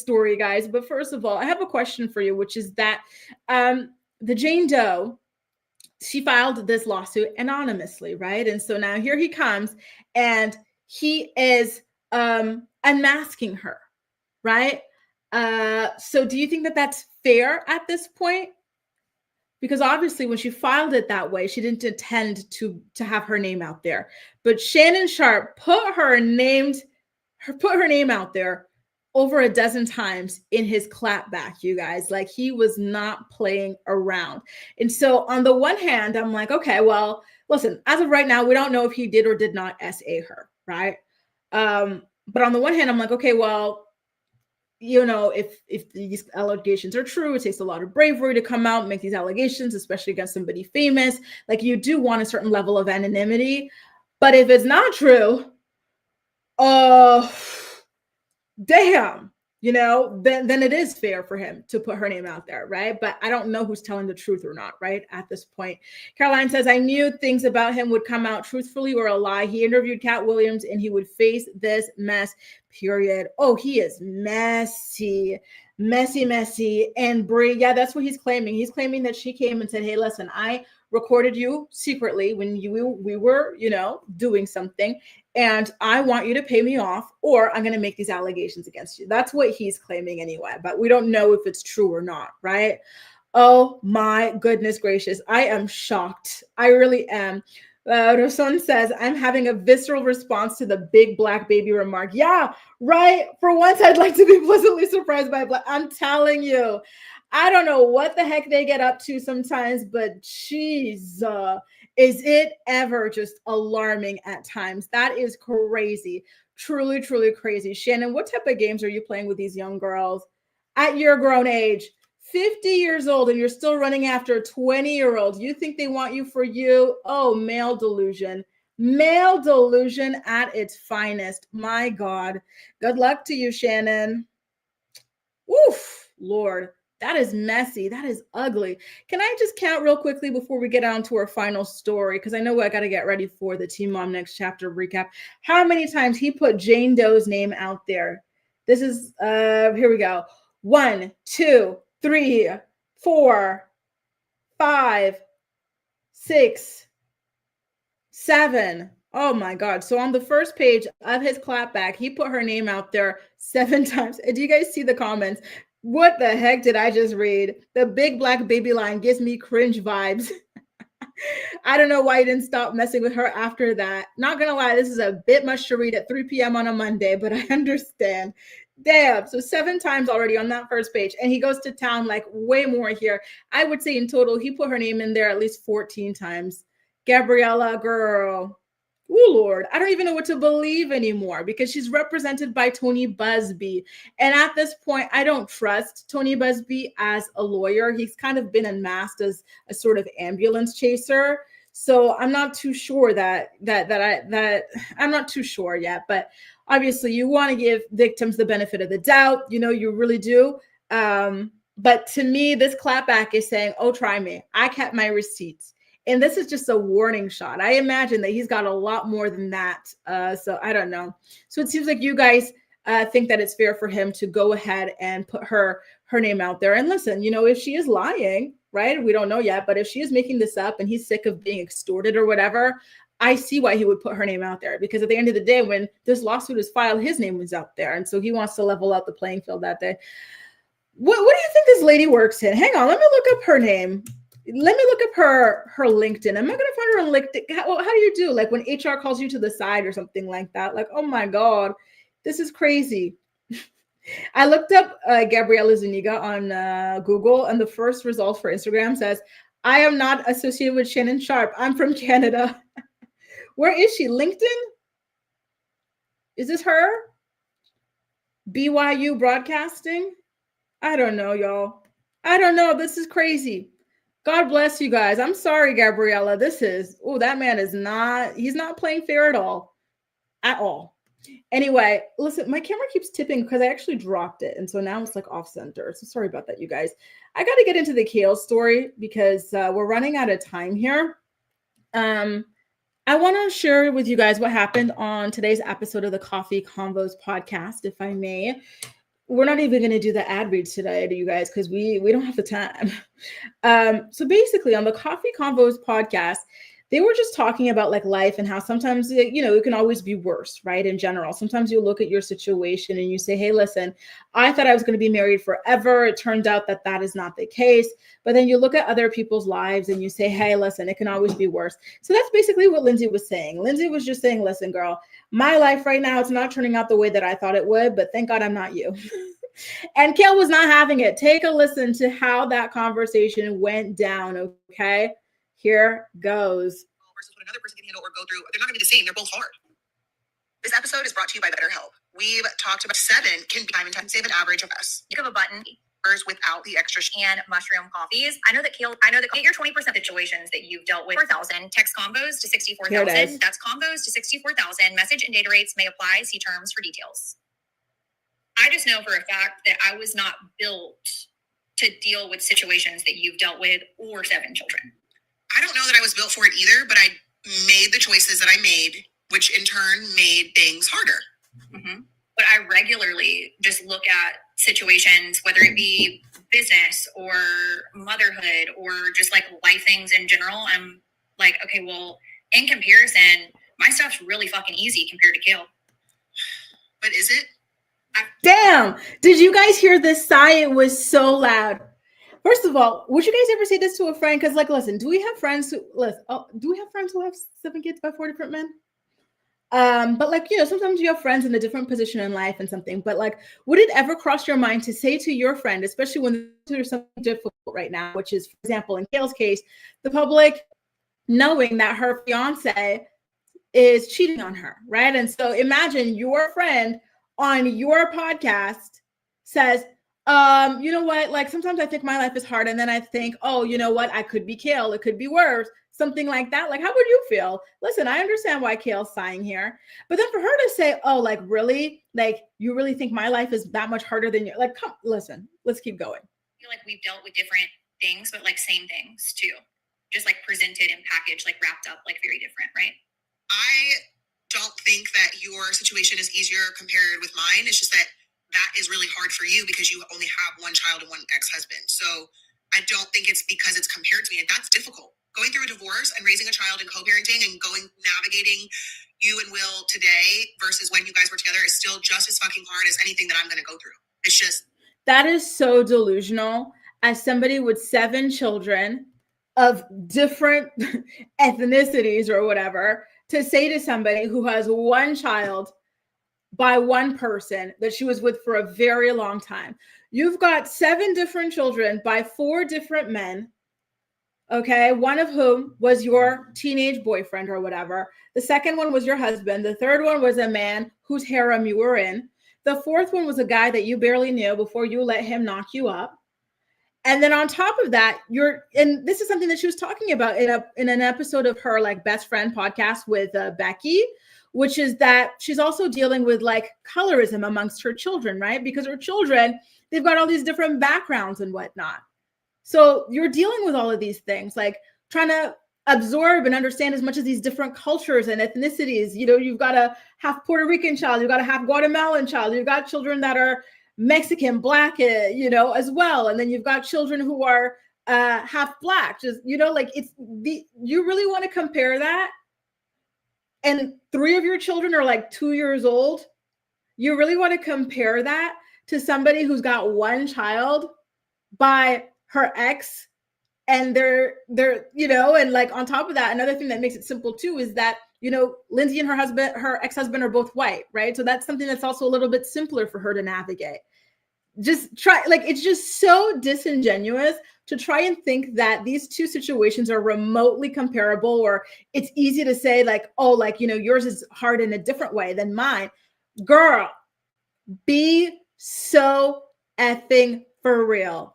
story, guys. But first of all, I have a question for you, which is that the Jane Doe, she filed this lawsuit anonymously, right? And so now here he comes and he is unmasking her, right? So do you think that that's fair at this point? Because obviously when she filed it that way, she didn't intend to have her name out there. But Shannon Sharpe put her name out there over a dozen times in his clapback, you guys. Like, he was not playing around. And so on the one hand, I'm like, okay, well, listen, as of right now, we don't know if he did or did not SA her, right? But on the one hand, I'm like, okay, well, you know, if these allegations are true, it takes a lot of bravery to come out and make these allegations, especially against somebody famous. Like, you do want a certain level of anonymity. But if it's not true, damn, you know, then it is fair for him to put her name out there, right? But I don't know who's telling the truth or not, right? At this point, Caroline says, I knew things about him would come out truthfully or a lie. He interviewed Cat Williams and he would face this mess, period. Oh, he is messy. And Brie, yeah, that's what he's claiming. He's claiming that she came and said, hey, listen, I recorded you secretly when we were, you know, doing something, and I want you to pay me off, or I'm going to make these allegations against you. That's what he's claiming anyway, but we don't know if it's true or not, right? Oh my goodness gracious. I am shocked. I really am. Roson says, I'm having a visceral response to the big black baby remark. Yeah, right. For once, I'd like to be pleasantly surprised by black. I'm telling you, I don't know what the heck they get up to sometimes, but jeez, is it ever just alarming at times? That is crazy. Truly, truly crazy. Shannon, what type of games are you playing with these young girls at your grown age? 50 years old and you're still running after 20-year-olds. You think they want you for you? Oh, male delusion. Male delusion at its finest. My God. Good luck to you, Shannon. Oof, Lord. That is messy. That is ugly. Can I just count real quickly before we get on to our final story? Because I know I got to get ready for the Teen Mom Next Chapter recap. How many times he put Jane Doe's name out there? This is, here we go. 1, 2, 3, 4, 5, 6, 7. Oh my God. So on the first page of his clapback, he put her name out there 7 times. Do you guys see the comments? What the heck did I just read? The big black baby line gives me cringe vibes. I don't know why you didn't stop messing with her after that. Not gonna lie, this is a bit much to read at 3 p.m. on a Monday, but I understand. Damn. So 7 times already on that first page. And he goes to town like way more here. I would say in total, he put her name in there at least 14 times. Gabriella, girl. Oh Lord, I don't even know what to believe anymore because she's represented by Tony Busby. And at this point, I don't trust Tony Busby as a lawyer. He's kind of been unmasked as a sort of ambulance chaser. So I'm not too sure that I'm not too sure yet. But obviously, you want to give victims the benefit of the doubt. You know, you really do. But to me, this clapback is saying, "Oh, try me. I kept my receipts." And this is just a warning shot. I imagine that he's got a lot more than that. So I don't know. So it seems like you guys think that it's fair for him to go ahead and put her name out there. And listen, you know, if she is lying, right? We don't know yet. But if she is making this up and he's sick of being extorted or whatever, I see why he would put her name out there. Because at the end of the day, when this lawsuit is filed, his name was out there. And so he wants to level out the playing field that day. What do you think this lady works in? Hang on, let me look up her name. Let me look up her LinkedIn. I'm not going to find her on LinkedIn. How do you do? Like when HR calls you to the side or something like that? Like, oh my God, this is crazy. I looked up Gabriela Zuniga on Google, and the first result for Instagram says, I am not associated with Shannon Sharpe. I'm from Canada. Where is she? LinkedIn? Is this her? BYU Broadcasting? I don't know, y'all. I don't know. This is crazy. God bless you guys. I'm sorry, Gabriella. That man he's not playing fair at all. At all. Anyway, listen, my camera keeps tipping because I actually dropped it. And so now it's like off center. So sorry about that, you guys. I got to get into the Kail story because we're running out of time here. I want to share with you guys what happened on today's episode of the Coffee Convos podcast, if I may. We're not even going to do the ad reads today to you guys because we don't have the time. So basically on the Coffee Convos podcast, they were just talking about like life and how sometimes, you know, it can always be worse, right? In general, sometimes you look at your situation and you say, hey, listen, I thought I was going to be married forever. It turned out that that is not the case. But then you look at other people's lives and you say, hey, listen, it can always be worse. So that's basically what Lindsie was saying. Lindsie was just saying, listen, girl, my life right now, it's not turning out the way that I thought it would, but thank God I'm not you. And Kail was not having it. Take a listen to how that conversation went down, okay? Here goes. Versus what another person can handle or go through, they're not going to be the same. They're both hard. This episode is brought to you by BetterHelp. We've talked about 7 can be time and time save an average of us. You have a button Without the extra and mushroom coffees. I know that your 20% situations that you've dealt with 4,000. Text combos to 64,000. That's combos to 64,000. Message and data rates may apply. See terms for details. I just know for a fact that I was not built to deal with situations that you've dealt with or 7 children. I don't know that I was built for it either, but I made the choices that I made, which in turn made things harder. Mm-hmm. But I regularly just look at situations, whether it be business or motherhood or just like life things in general. I'm like, okay, well, in comparison, my stuff's really fucking easy compared to Kail. But is it? Damn. Did you guys hear this sigh? It was so loud. First of all, would you guys ever say this to a friend? Because, like, listen, do we have friends who have 7 kids by 4 different men? But like, you know, sometimes you have friends in a different position in life and something, but like, would it ever cross your mind to say to your friend, especially when there's something difficult right now, which is, for example, in Kail's case, the public knowing that her fiance is cheating on her, right? And so imagine your friend on your podcast says, you know what, like sometimes I think my life is hard and then I think, oh, you know what, I could be Kail, it could be worse, something like that. Like, how would you feel? Listen, I understand why Kail's sighing here, but then for her to say, oh, like really, like you really think my life is that much harder than your, like, come, listen, let's keep going. I feel like we've dealt with different things, but like same things too, just like presented and packaged, like wrapped up, like very different, right? I don't think that your situation is easier compared with mine. It's just that is really hard for you because you only have one child and one ex-husband. So I don't think it's because it's compared to me, and that's difficult. Going through a divorce and raising a child and co-parenting and navigating you and Will today versus when you guys were together is still just as fucking hard as anything that I'm going to go through. That is so delusional. As somebody with 7 children, of different ethnicities or whatever to say to somebody who has one child by one person that she was with for a very long time. You've got 7 different children by 4 different men. Okay, one of whom was your teenage boyfriend or whatever. The second one was your husband. The third one was a man whose harem you were in. The fourth one was a guy that you barely knew before you let him knock you up. And then on top of that, and this is something that she was talking about in an episode of her like best friend podcast with Becky, which is that she's also dealing with like colorism amongst her children, right? Because her children, they've got all these different backgrounds and whatnot. So you're dealing with all of these things, like trying to absorb and understand as much of these different cultures and ethnicities. You know, you've got a half Puerto Rican child, you've got a half Guatemalan child, you've got children that are Mexican, Black, you know, as well. And then you've got children who are half Black, just, you know, like you really want to compare that? And 3 of your children are like 2 years old. You really want to compare that to somebody who's got one child by her ex, and they're, you know, and like on top of that, another thing that makes it simple too is that, you know, Lindsie and her ex-husband are both white, right? So that's something that's also a little bit simpler for her to navigate. Just try, like, it's just so disingenuous to try and think that these two situations are remotely comparable, or it's easy to say like, oh, like, you know, yours is hard in a different way than mine. Girl, be so effing for real.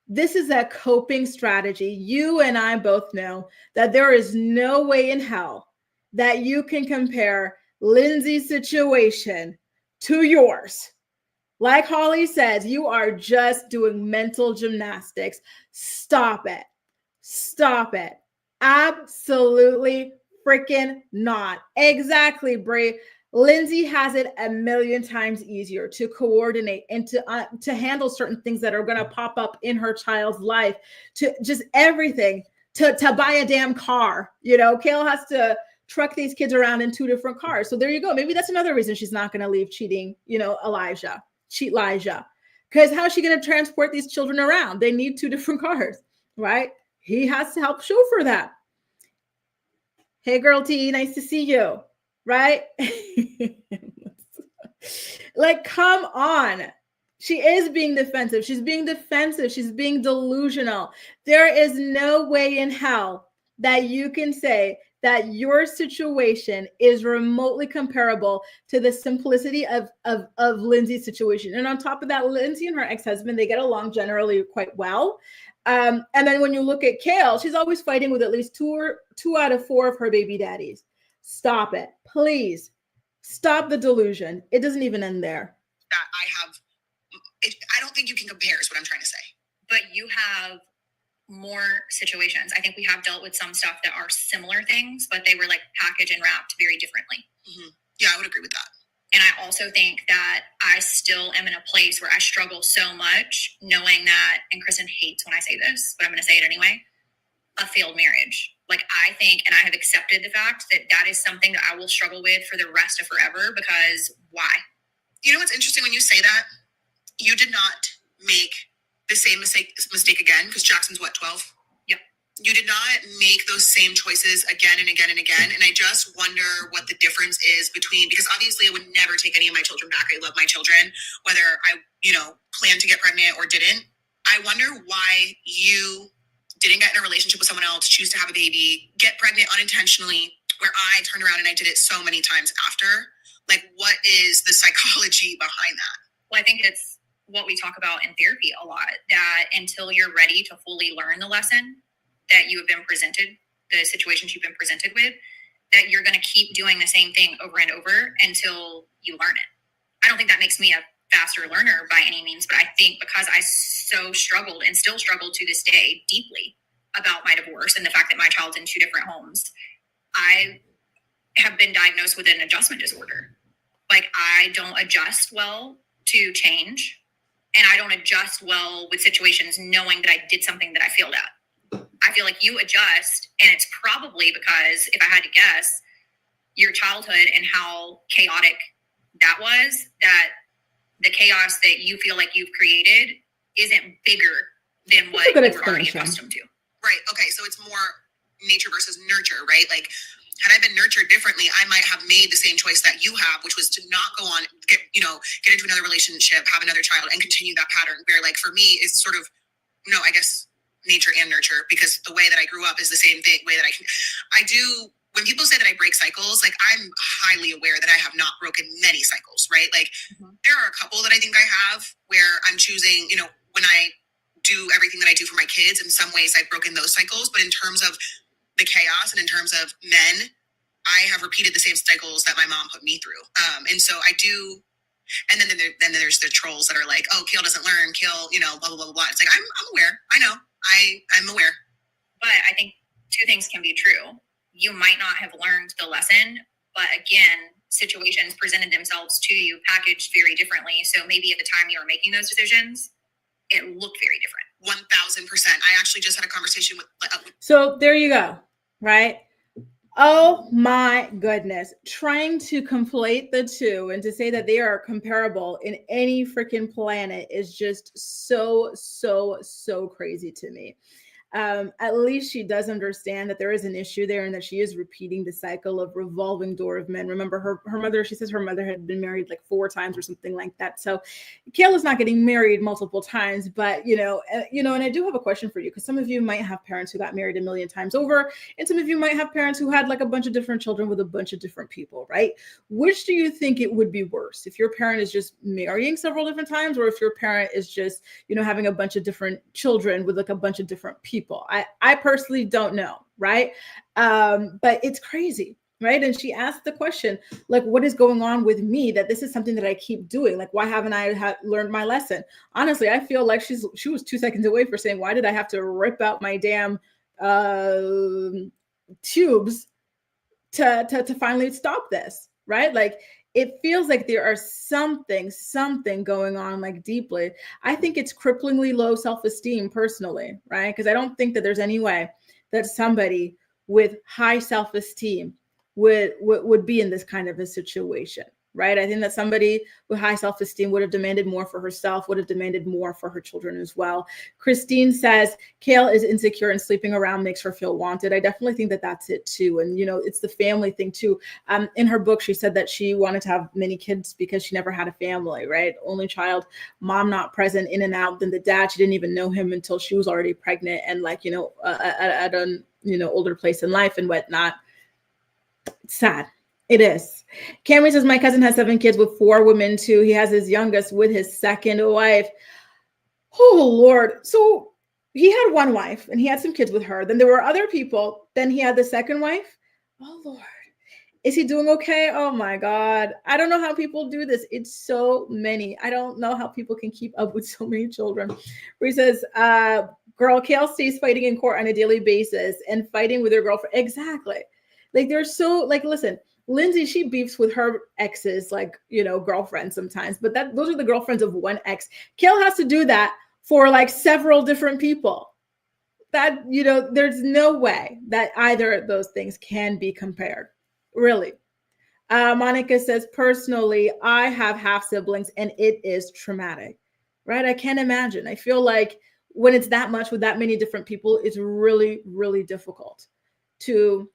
This is a coping strategy. You and I both know that there is no way in hell that you can compare Lindsay's situation to yours. Like Holly says, you are just doing mental gymnastics. Stop it. Stop it. Absolutely freaking not. Exactly, Brie. Lindsie has it a million times easier to coordinate and to handle certain things that are going to pop up in her child's life, to just everything, to buy a damn car. You know, Kail has to truck these kids around in 2 different cars. So there you go. Maybe that's another reason she's not going to leave cheat Elijah. Because how is she going to transport these children around? They need 2 different cars, right? He has to help chauffeur that. Hey, girl T, nice to see you. Right? Like, come on. She is being defensive. She's being defensive. She's being delusional. There is no way in hell that you can say that your situation is remotely comparable to the simplicity of Lindsay's situation. And on top of that, Lindsie and her ex-husband, they get along generally quite well. And then when you look at Kail, she's always fighting with at least two out of 4 of her baby daddies. Stop it. Please stop the delusion. It doesn't even end there. That I don't think you can compare is what I'm trying to say. But you have more situations. I think we have dealt with some stuff that are similar things, but they were like packaged and wrapped very differently. Mm-hmm. Yeah, I would agree with that. And I also think that I still am in a place where I struggle so much knowing that, and Kristen hates when I say this, but I'm going to say it anyway, a failed marriage. Like, I think, and I have accepted the fact that that is something that I will struggle with for the rest of forever, because why? You know what's interesting when you say that? You did not make the same mistake again, because Jackson's what, 12? Yep. You did not make those same choices again and again and again. And I just wonder what the difference is between, because obviously I would never take any of my children back. I love my children, whether I, planned to get pregnant or didn't. I wonder why you didn't get in a relationship with someone else, choose to have a baby, get pregnant unintentionally, where I turned around and I did it so many times after. Like, what is the psychology behind that? Well, I think it's what we talk about in therapy a lot, that until you're ready to fully learn the lesson that you have been presented, the situations you've been presented with, that you're going to keep doing the same thing over and over until you learn it. I don't think that makes me a faster learner by any means, but I think because I so struggled and still struggle to this day deeply about my divorce and the fact that my child's in 2 different homes, I have been diagnosed with an adjustment disorder. Like, I don't adjust well to change, and I don't adjust well with situations knowing that I did something that I failed at. I feel like you adjust, and it's probably because, if I had to guess, your childhood and how chaotic that was, that the chaos that you feel like you've created isn't bigger than what you were already accustomed to. Right. Right. Okay. So it's more nature versus nurture, right? Like, had I been nurtured differently, I might have made the same choice that you have, which was to not go on, get into another relationship, have another child, and continue that pattern. Where, like, for me, it's sort of, I guess nature and nurture, because the way that I grew up is the same way that I do. When people say that I break cycles, like, I'm highly aware that I have not broken many cycles, right? Like, there are a couple that I think I have where I'm choosing, when I do everything that I do for my kids, in some ways I've broken those cycles. But in terms of the chaos and in terms of men, I have repeated the same cycles that my mom put me through. And so I do. And then there's the trolls that are like, oh, Kail doesn't learn, Kail, blah, blah, blah, blah. It's like, I'm aware. I know. I'm aware. But I think two things can be true. You might not have learned the lesson, but again, situations presented themselves to you packaged very differently. So maybe at the time you were making those decisions, it looked very different. 1000%. I actually just had a conversation with. So there you go. Right. Oh my goodness. Trying to conflate the two and to say that they are comparable in any freaking planet is just so crazy to me. At least she does understand that there is an issue there and that she is repeating the cycle of revolving door of men. Remember her mother, she says her mother had been married like 4 times or something like that. So Kail is not getting married multiple times, but and I do have a question for you, because some of you might have parents who got married a million times over, and some of you might have parents who had like a bunch of different children with a bunch of different people, right? Which do you think it would be worse? If your parent is just marrying several different times, or if your parent is just, having a bunch of different children with like a bunch of different people? I personally don't know, right? But it's crazy, right? And she asked the question, like, what is going on with me that this is something that I keep doing? Like, why haven't I learned my lesson? Honestly, I feel like she was 2 seconds away for saying, why did I have to rip out my damn tubes to finally stop this, right? Like, it feels like there are something going on, like, deeply. I think it's cripplingly low self-esteem personally, right? Because I don't think that there's any way that somebody with high self-esteem would be in this kind of a situation, right? I think that somebody with high self-esteem would have demanded more for herself, would have demanded more for her children as well. Christine says, Kail is insecure and sleeping around makes her feel wanted. I definitely think that that's it too. And, it's the family thing too. In her book, she said that she wanted to have many kids because she never had a family, right? Only child, mom not present, in and out. Then the dad, she didn't even know him until she was already pregnant and like, at an, older place in life and whatnot. It's sad. It is. Camry says, my cousin has 7 kids with 4 women too. He has his youngest with his second wife. Oh, Lord. So he had one wife and he had some kids with her. Then there were other people. Then he had the second wife. Oh, Lord. Is he doing okay? Oh, my God. I don't know how people do this. It's so many. I don't know how people can keep up with so many children. Where he says, girl, Kail stays fighting in court on a daily basis and fighting with her girlfriend. Exactly. Like, they're so, like, listen, Lindsie, she beefs with her exes, like, girlfriends sometimes, but those are the girlfriends of one ex. Kail has to do that for like several different people. That, there's no way that either of those things can be compared, really. Monica says, personally, I have half siblings and it is traumatic, right? I can't imagine. I feel like when it's that much with that many different people, it's really, really difficult to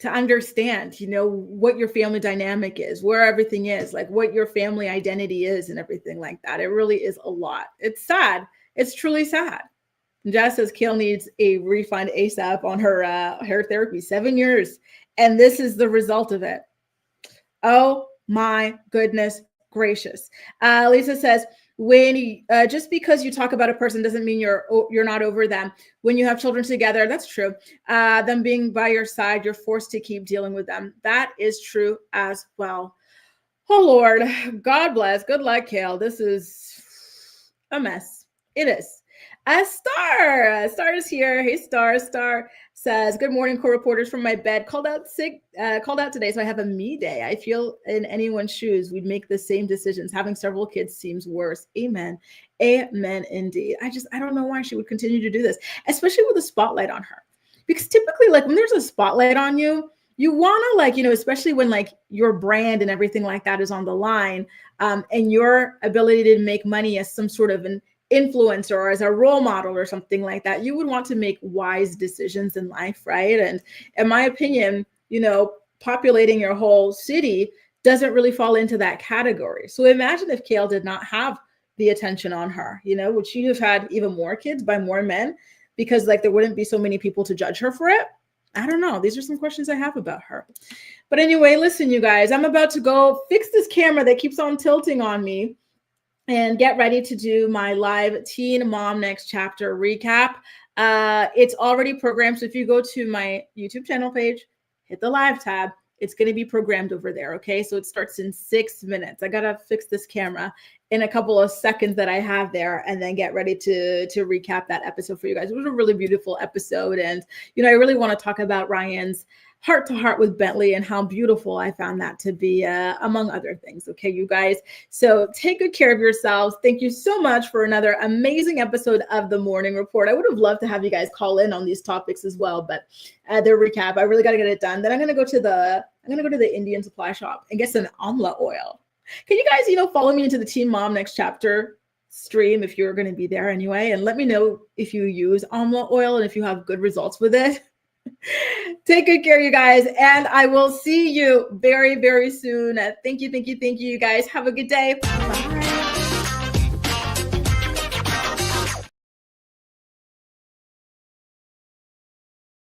understand, what your family dynamic is, where everything is, like what your family identity is and everything like that. It really is a lot. It's sad. It's truly sad. Jess says Kail needs a refund ASAP on her hair therapy, 7 years. And this is the result of it. Oh my goodness gracious. Lisa says, when just because you talk about a person doesn't mean you're not over them. When you have children together, that's true. Them being by your side, you're forced to keep dealing with them. That is true as well. Oh, Lord, God bless. Good luck, Kail. This is a mess. It is. Star is here. Hey, Star says, good morning, co-reporters from my bed. Called out today, so I have a me day. I feel in anyone's shoes, we'd make the same decisions. Having several kids seems worse. Amen indeed. I don't know why she would continue to do this, especially with a spotlight on her, because typically, like, when there's a spotlight on you, you want to, like, especially when like your brand and everything like that is on the line, and your ability to make money as some sort of an influencer or as a role model or something like that, you would want to make wise decisions in life, right? And in my opinion, populating your whole city doesn't really fall into that category. So imagine if Kail did not have the attention on her, would she have had even more kids by more men? Because there wouldn't be so many people to judge her for it. I don't know. These are some questions I have about her. But anyway, listen, you guys, I'm about to go fix this camera that keeps on tilting on me and get ready to do my live Teen Mom Next Chapter recap. It's already programmed. So if you go to my YouTube channel page, hit the live tab, it's going to be programmed over there. Okay. So it starts in 6 minutes. I got to fix this camera in a couple of seconds that I have there and then get ready to recap that episode for you guys. It was a really beautiful episode. And, I really want to talk about Ryan's heart to heart with Bentley and how beautiful I found that to be, among other things. Okay, you guys. So take good care of yourselves. Thank you so much for another amazing episode of the Morning Report. I would have loved to have you guys call in on these topics as well, but the recap, I really got to get it done. Then I'm going to go to the Indian supply shop and get some amla oil. Can you guys, follow me into the Teen Mom Next Chapter stream if you're going to be there anyway, and let me know if you use amla oil and if you have good results with it. Take good care, you guys, and I will see you very, very soon. Thank you, you guys. Have a good day. Bye.